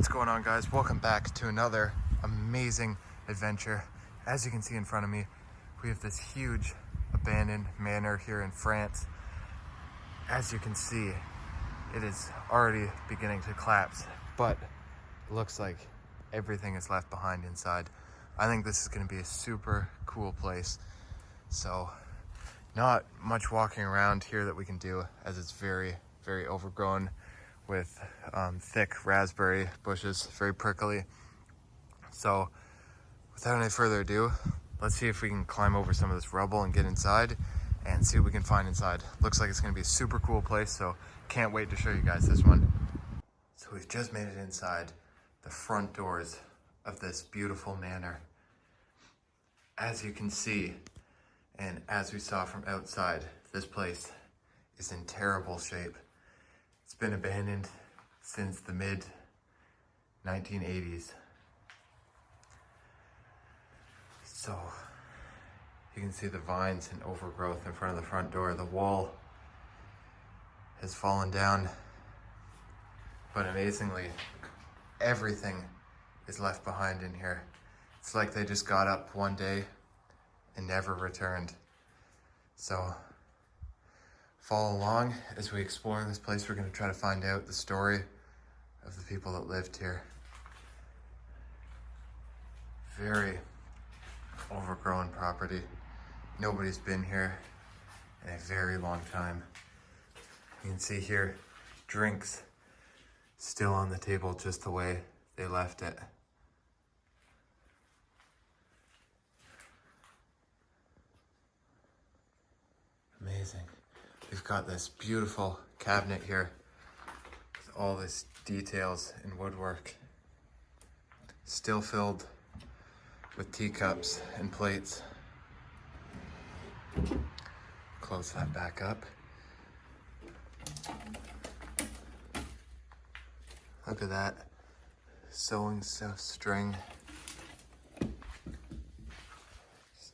What's going on, guys? Welcome back to another amazing adventure. As you can see in front of me, we have this huge abandoned manor here in France. As you can see, it is already beginning to collapse, but it looks like everything is left behind inside. I think this is going to be a super cool place. So not much walking around here that we can do, as it's very, very overgrown with thick raspberry bushes, very prickly. So without any further ado, let's see if we can climb over some of this rubble and get inside and see what we can find inside. Looks like it's gonna be a super cool place, so can't wait to show you guys this one. So we've just made it inside the front doors of this beautiful manor. As you can see, and as we saw from outside, this place is in terrible shape. It's been abandoned since the mid 1980s. So you can see the vines and overgrowth in front of the front door. The wall has fallen down, but amazingly, everything is left behind in here. It's like they just got up one day and never returned. So follow along as we explore this place. We're going to try to find out the story of the people that lived here. Very overgrown property. Nobody's been here in a very long time. You can see here, drinks still on the table just the way they left it. Amazing. We've got this beautiful cabinet here with all this details in woodwork, still filled with teacups and plates. Close that back up. Look at that sewing stuff string. Just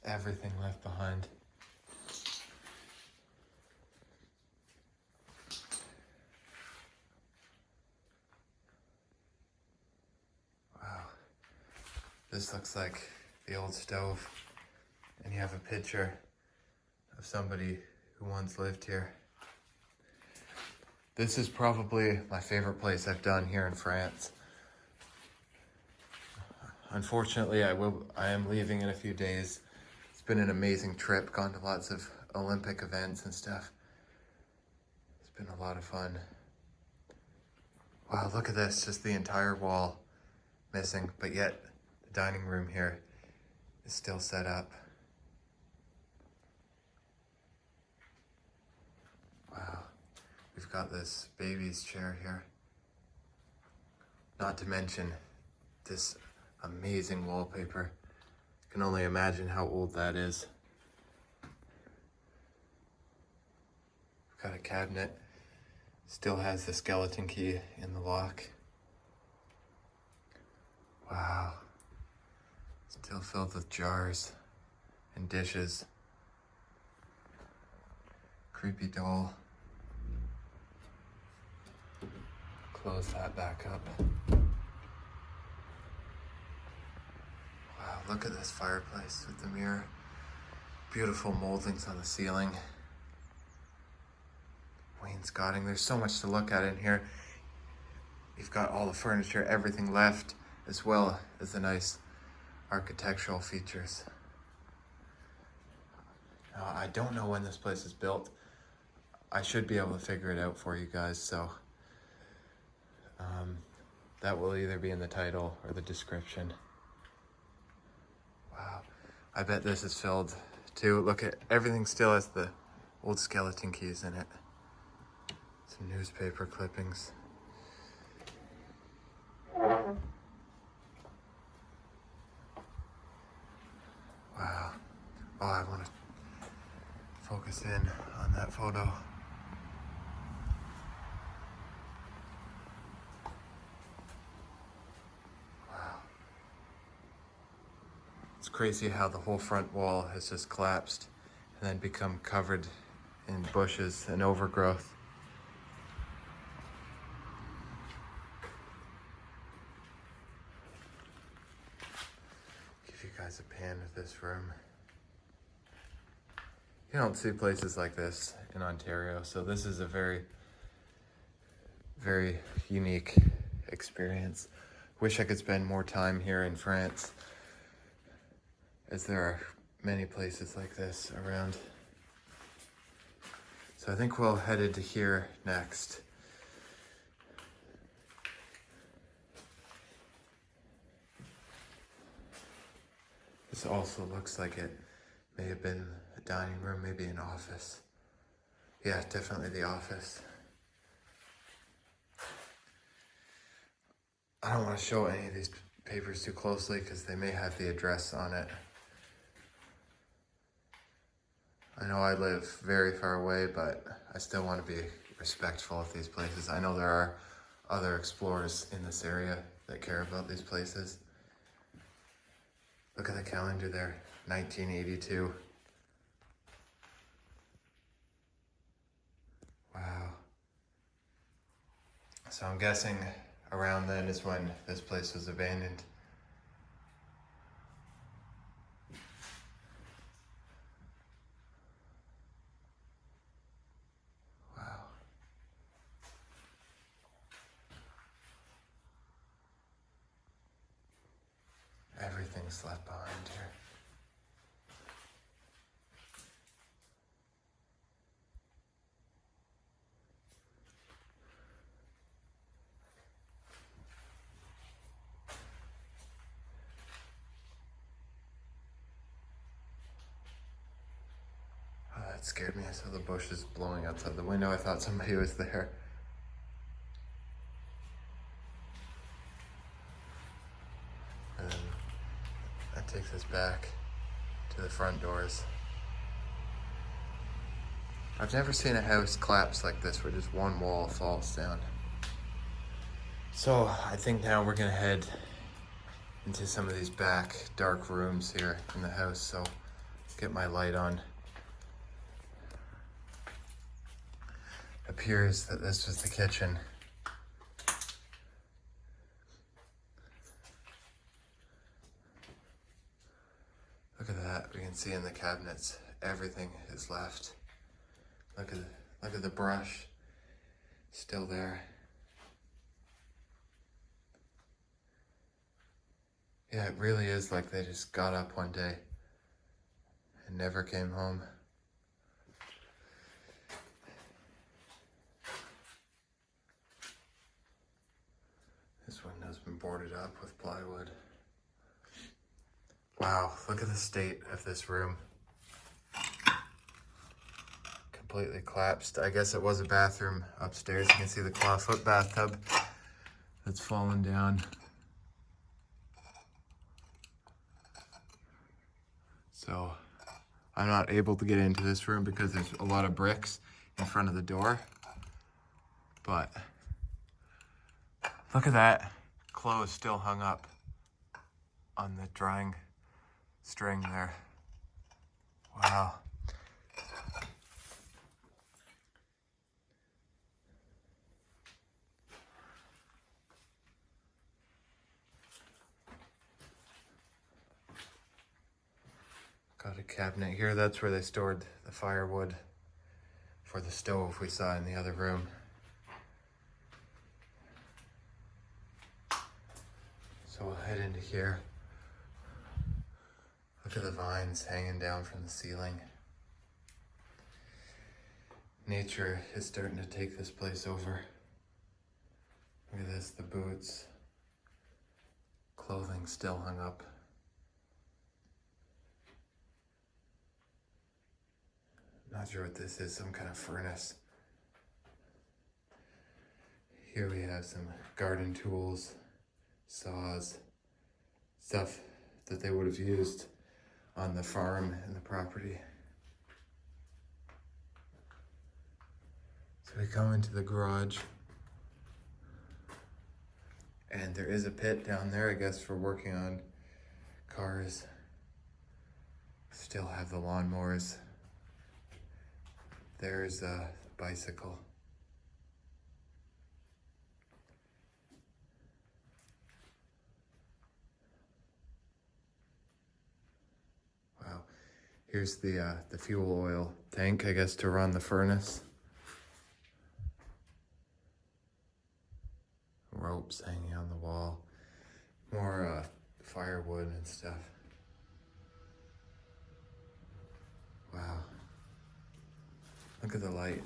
everything left behind. This looks like the old stove, and you have a picture of somebody who once lived here. This is probably my favorite place I've done here in France. Unfortunately, I am leaving in a few days. It's been an amazing trip, gone to lots of Olympic events and stuff. It's been a lot of fun. Wow, look at this, just the entire wall missing, but yet the dining room here is still set up. Wow. We've got this baby's chair here. Not to mention this amazing wallpaper. I can only imagine how old that is. We've got a cabinet. Still has the skeleton key in the lock. Wow. Still filled with jars and dishes. Creepy doll. Close that back up. Wow, look at this fireplace with the mirror. Beautiful moldings on the ceiling. Wainscoting. There's so much to look at in here. You've got all the furniture, everything left, as well as the nice architectural features. Now, I don't know when this place is built. I should be able to figure it out for you guys, so that will either be in the title or the description. Wow, I bet this is filled too. Look at everything, still has the old skeleton keys in it. Some newspaper clippings. Wow. Oh, I want to focus in on that photo. Wow. It's crazy how the whole front wall has just collapsed and then become covered in bushes and overgrowth. guys a pan of this room. You don't see places like this in Ontario, so this is a very, very unique experience. Wish I could spend more time here in France, as there are many places like this around. So I think we'll head into here next. This also looks like it may have been a dining room, maybe an office. Yeah, definitely the office. I don't want to show any of these papers too closely because they may have the address on it. I know I live very far away, but I still want to be respectful of these places. I know there are other explorers in this area that care about these places. Look at the calendar there, 1982. Wow. So I'm guessing around then is when this place was abandoned. Wow. Everything's left behind here. Oh, that scared me. I saw the bushes blowing outside the window. I thought somebody was there. And that takes us back to the front doors. I've never seen a house collapse like this where just one wall falls down. So I think now we're gonna head into some of these back dark rooms here in the house. So get my light on. Appears that this was the kitchen. Look at that. We can see in the cabinets everything is left. Look at the brush, still there. Yeah, it really is like they just got up one day and never came home. This window's been boarded up with plywood. Wow, look at the state of this room. Completely collapsed. I guess it was a bathroom upstairs. You can see the clawfoot bathtub that's fallen down. So I'm not able to get into this room because there's a lot of bricks in front of the door. But look at that. Clothes still hung up on the drying string there. Wow. Got a cabinet here. That's where they stored the firewood for the stove we saw in the other room. So we'll head into here. Look at the vines hanging down from the ceiling. Nature is starting to take this place over. Look at this, the boots. Clothing still hung up. Not sure what this is, some kind of furnace. Here we have some garden tools, saws, stuff that they would have used on the farm and the property. So we come into the garage, and there is a pit down there, I guess, for working on cars. Still have the lawnmowers. There's a bicycle. Here's the fuel oil tank, I guess, to run the furnace. Ropes hanging on the wall. More firewood and stuff. Wow. Look at the light.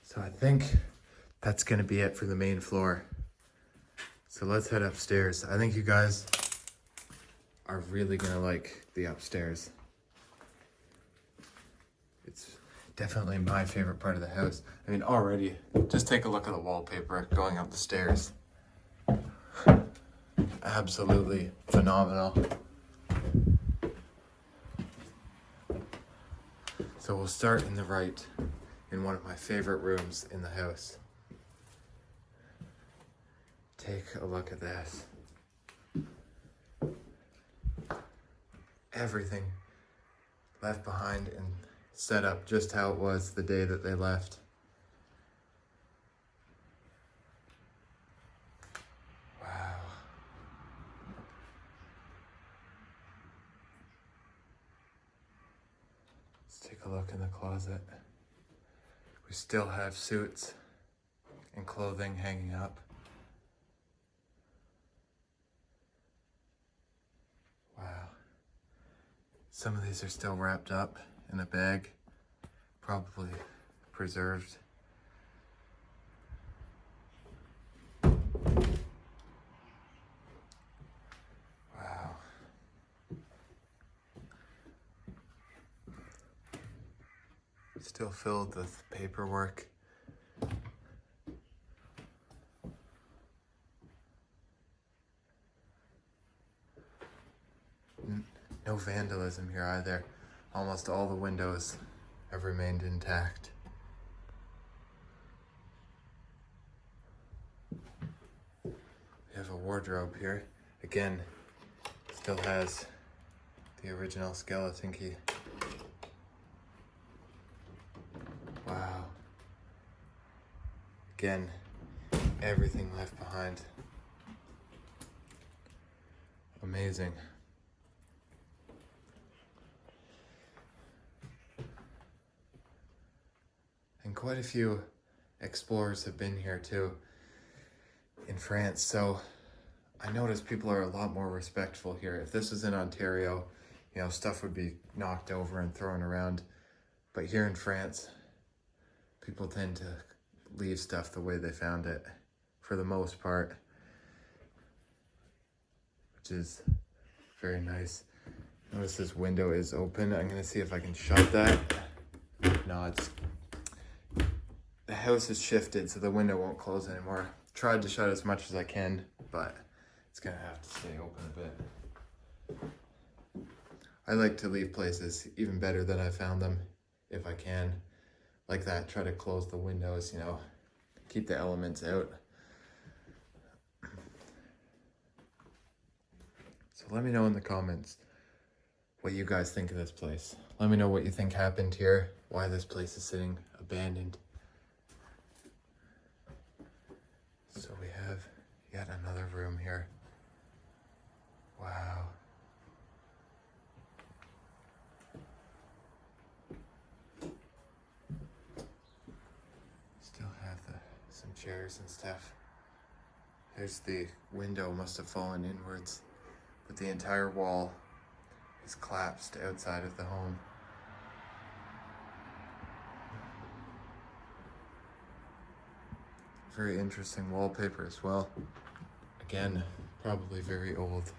So I think that's gonna be it for the main floor. So let's head upstairs. I think you guys are really gonna like the upstairs. It's definitely my favorite part of the house. I mean, already, just take a look at the wallpaper going up the stairs. Absolutely phenomenal. So we'll start in the right, in one of my favorite rooms in the house. Take a look at this. Everything left behind and set up just how it was the day that they left. Wow. Let's take a look in the closet. We still have suits and clothing hanging up. Wow. Some of these are still wrapped up in a bag, probably preserved. Wow. Still filled with paperwork. No vandalism here either. Almost all the windows have remained intact. We have a wardrobe here. Again, still has the original skeleton key. Wow. Again, everything left behind. Amazing. And quite a few explorers have been here too in France, so I noticed people are a lot more respectful here. If this was in Ontario, you know, stuff would be knocked over and thrown around. But here in France, people tend to leave stuff the way they found it, for the most part, which is very nice. Notice this window is open. I'm gonna see if I can shut that. No, it's, the house is shifted, so the window won't close anymore. Tried to shut as much as I can, but it's gonna have to stay open a bit. I like to leave places even better than I found them, if I can. Like that, try to close the windows, you know, keep the elements out. So let me know in the comments what you guys think of this place. Let me know what you think happened here, why this place is sitting abandoned. So we have yet another room here. Wow. Still have some chairs and stuff. There's the window, must have fallen inwards, but the entire wall is collapsed outside of the home. Very interesting wallpaper as well. Again, probably very old.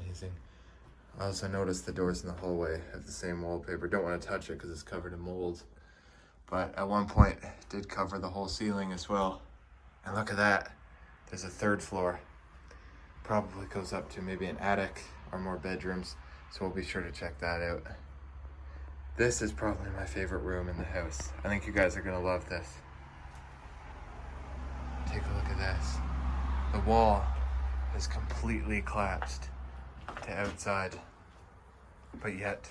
Amazing. I also noticed the doors in the hallway have the same wallpaper. Don't want to touch it because it's covered in mold. But at one point, it did cover the whole ceiling as well. And look at that. There's a third floor. Probably goes up to maybe an attic or more bedrooms. So we'll be sure to check that out. This is probably my favorite room in the house. I think you guys are gonna love this. Take a look at this. The wall is completely collapsed. to outside, but yet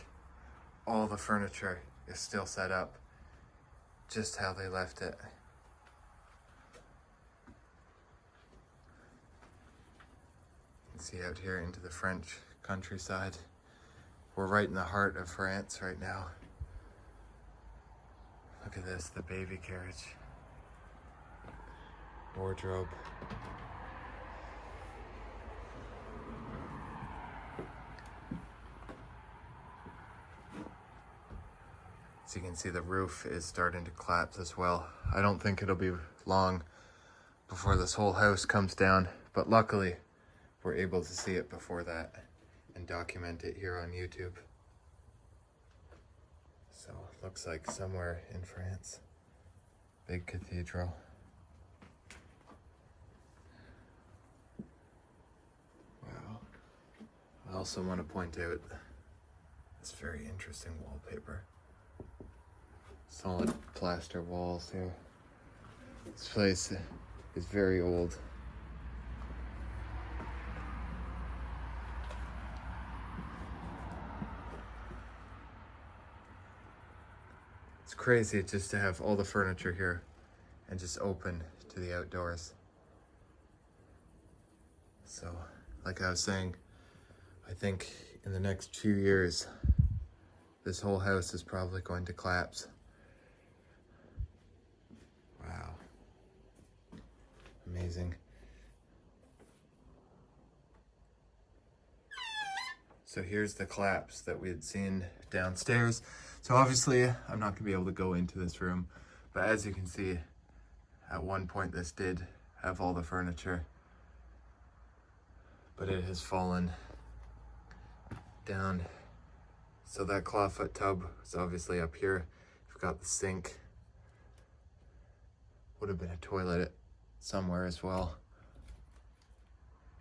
all the furniture is still set up just how they left it. You can see out here into the French countryside. We're right in the heart of France right now. Look at this, the baby carriage. Wardrobe. So you can see the roof is starting to collapse as well. I don't think it'll be long before this whole house comes down, but luckily we're able to see it before that and document it here on YouTube. So it looks like somewhere in France. Big cathedral. Wow. I also want to point out this very interesting wallpaper. Solid plaster walls here. This place is very old. It's crazy just to have all the furniture here and just open to the outdoors. So, like I was saying, I think in the next few years, this whole house is probably going to collapse. Wow. Amazing. So here's the collapse that we had seen downstairs. So obviously I'm not gonna be able to go into this room, but as you can see, at one point this did have all the furniture, but it has fallen down. So that clawfoot tub is obviously up here. You've got the sink. Would have been a toilet somewhere as well.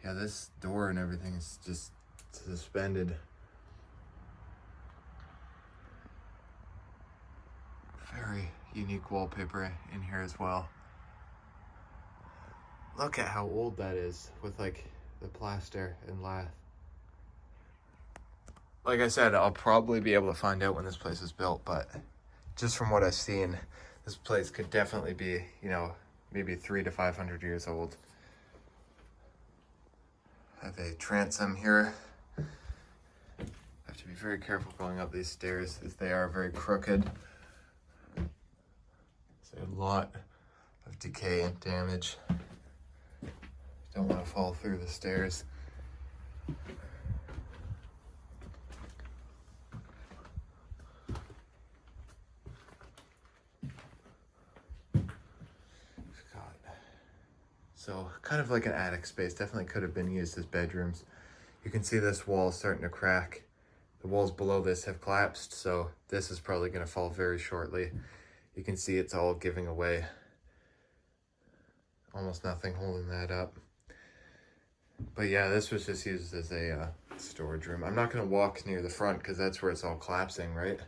Yeah, this door and everything is just suspended. Very unique wallpaper in here as well. Look at how old that is with like the plaster and lath. Like I said, I'll probably be able to find out when this place was built, but just from what I've seen, this place could definitely be, you know, maybe 300 to 500 years old. I have a transom here. I have to be very careful going up these stairs as they are very crooked. So a lot of decay and damage. Don't want to fall through the stairs. So kind of like an attic space, definitely could have been used as bedrooms. You can see this wall starting to crack. The walls below this have collapsed, so this is probably going to fall very shortly. You can see it's all giving away. Almost nothing holding that up. But yeah, this was just used as a storage room. I'm not going to walk near the front because that's where it's all collapsing, right?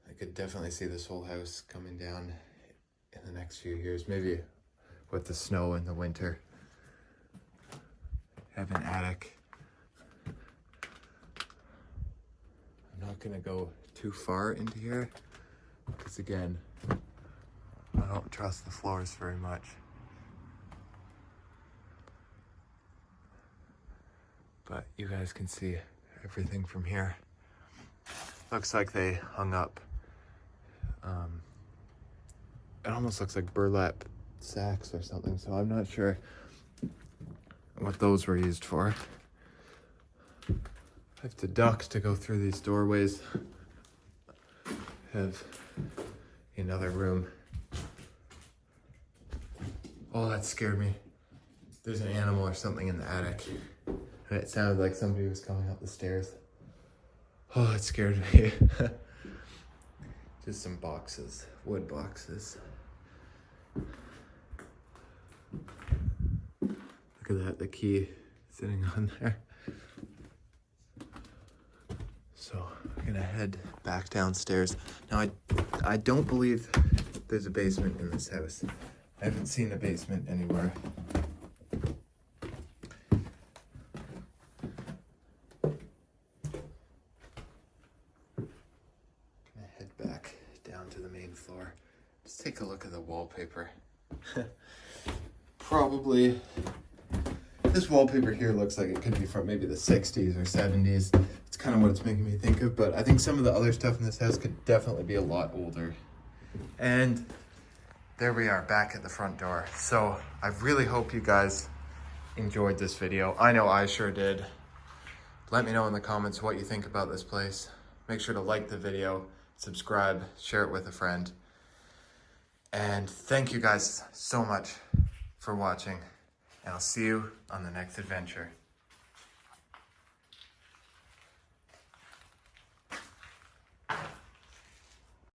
I could definitely see this whole house coming down in the next few years, maybe with the snow in the winter. Have an attic. I'm not gonna go too far into here because again, I don't trust the floors very much. But you guys can see everything from here. Looks like they hung up. It almost looks like burlap sacks or something, so I'm not sure what those were used for. I have to duck to go through these doorways. Have another room. Oh, that scared me. There's an animal or something in the attic, and it sounded like somebody was coming up the stairs. Oh, it scared me. Just some boxes, wood boxes. Look at that, the key sitting on there. So I'm gonna head back downstairs. Now I don't believe there's a basement in this house. I haven't seen a basement anywhere. Let's take a look at the wallpaper. Probably, this wallpaper here looks like it could be from maybe the 60s or 70s. It's kind of what it's making me think of, but I think some of the other stuff in this house could definitely be a lot older. And there we are, back at the front door. So I really hope you guys enjoyed this video. I know I sure did. Let me know in the comments what you think about this place. Make sure to like the video, subscribe, share it with a friend. And thank you guys so much for watching. And I'll see you on the next adventure.